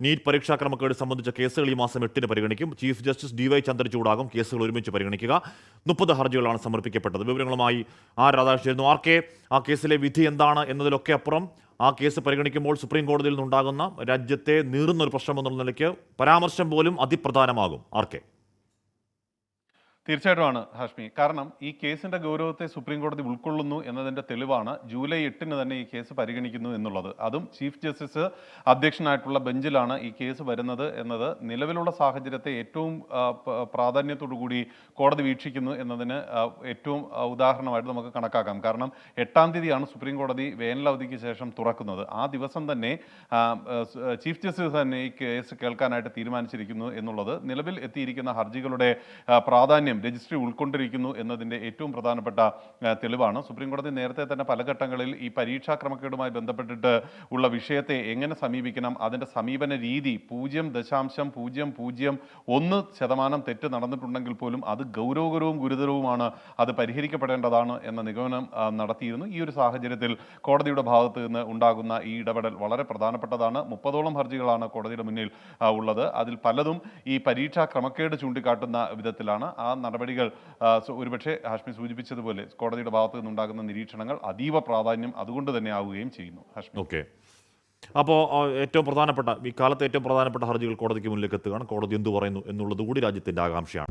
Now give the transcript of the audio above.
NEET പരീക്ഷാ ക്രമക്കേട് സംബന്ധിച്ച കേസുകൾ ഈ മാസം 8-ന് പരിഗണിക്കും. ചീഫ് ജസ്റ്റിസ് DY ചന്ദ്രചൂഡാകും കേസുകൾ ഒരുമിച്ച് പരിഗണിക്കുക. 30 ഹർജികളാണ് സമർപ്പിക്കപ്പെട്ടത്. വിവരങ്ങളുമായി രാധാകൃഷ്ണൻ. RK, ആ കേസിലെ വിധി എന്താണ് എന്നതിലൊക്കെ അപ്പുറം ആ കേസ് പരിഗണിക്കുമ്പോൾ സുപ്രീം കോടതിയിൽ നിന്നുണ്ടാകുന്ന രാജ്യത്തെ നീറുന്നൊരു പ്രശ്നമെന്നുള്ള നിലയ്ക്ക് പരാമർശം പോലും അതിപ്രധാനമാകും. RK. തീർച്ചയായിട്ടുമാണ് ഹാഷ്മി. കാരണം ഈ കേസിന്റെ ഗൗരവത്തെ സുപ്രീം കോടതി ഉൾക്കൊള്ളുന്നു എന്നതിന്റെ തെളിവാണ് ജൂലൈ 8-ന് തന്നെ ഈ കേസ് പരിഗണിക്കുന്നു എന്നുള്ളത്. അതും ചീഫ് ജസ്റ്റിസ് അധ്യക്ഷനായിട്ടുള്ള ബെഞ്ചിലാണ് ഈ കേസ് വരുന്നത് എന്നത് നിലവിലുള്ള സാഹചര്യത്തെ ഏറ്റവും പ്രാധാന്യത്തോടുകൂടി കോടതി വീക്ഷിക്കുന്നു എന്നതിന് ഏറ്റവും ഉദാഹരണമായിട്ട് നമുക്ക് കണക്കാക്കാം. കാരണം 8-ാം തീയതിയാണ് സുപ്രീം കോടതി വേനലവധിക്ക് ശേഷം തുറക്കുന്നത്. ആ ദിവസം തന്നെ ചീഫ് ജസ്റ്റിസ് തന്നെ ഈ കേസ് കേൾക്കാനായിട്ട് തീരുമാനിച്ചിരിക്കുന്നു എന്നുള്ളത് നിലവിൽ എത്തിയിരിക്കുന്ന ഹർജികളുടെ പ്രാധാന്യം രജിസ്ട്രി ഉൾക്കൊണ്ടിരിക്കുന്നു എന്നതിൻ്റെ ഏറ്റവും പ്രധാനപ്പെട്ട തെളിവാണ്. സുപ്രീം കോടതി നേരത്തെ തന്നെ പല ഘട്ടങ്ങളിൽ ഈ പരീക്ഷാ ക്രമക്കേടുമായി ബന്ധപ്പെട്ടിട്ട് ഉള്ള വിഷയത്തെ എങ്ങനെ സമീപിക്കണം, അതിൻ്റെ സമീപന രീതി 0.001% തെറ്റ് നടന്നിട്ടുണ്ടെങ്കിൽ പോലും അത് ഗൗരവകരവും ഗുരുതരവുമാണ്, അത് പരിഹരിക്കപ്പെടേണ്ടതാണ് എന്ന നിഗമനം നടത്തിയിരുന്നു. ഈ ഒരു സാഹചര്യത്തിൽ കോടതിയുടെ ഭാഗത്ത് നിന്ന് ഉണ്ടാകുന്ന ഈ ഇടപെടൽ വളരെ പ്രധാനപ്പെട്ടതാണ്. 30ഓളം ഹർജികളാണ് കോടതിയുടെ മുന്നിൽ ഉള്ളത്. അതിൽ പലതും ഈ പരീക്ഷാ ക്രമക്കേട് ചൂണ്ടിക്കാട്ടുന്ന വിധത്തിലാണ്. ആ നടപടികൾ ഒരുപക്ഷെ ഹാഷ്മി സൂചിപ്പിച്ചതുപോലെ കോടതിയുടെ ഭാഗത്തു നിന്നുണ്ടാകുന്ന നിരീക്ഷണങ്ങൾ അതീവ പ്രാധാന്യം അതുകൊണ്ട് തന്നെ ആവുകയും ചെയ്യുന്നു. ഹാഷ്മി, ഓക്കെ. അപ്പോൾ ഏറ്റവും പ്രധാനപ്പെട്ട ഈ കാലത്തെ ഏറ്റവും പ്രധാനപ്പെട്ട ഹർജികൾ കോടതിക്ക് മുന്നിലേക്ക് എത്തുകയാണ്. കോടതി എന്തു പറയുന്നു എന്നുള്ളത് കൂടി രാജ്യത്തിൻ്റെ ആകാംക്ഷയാണ്.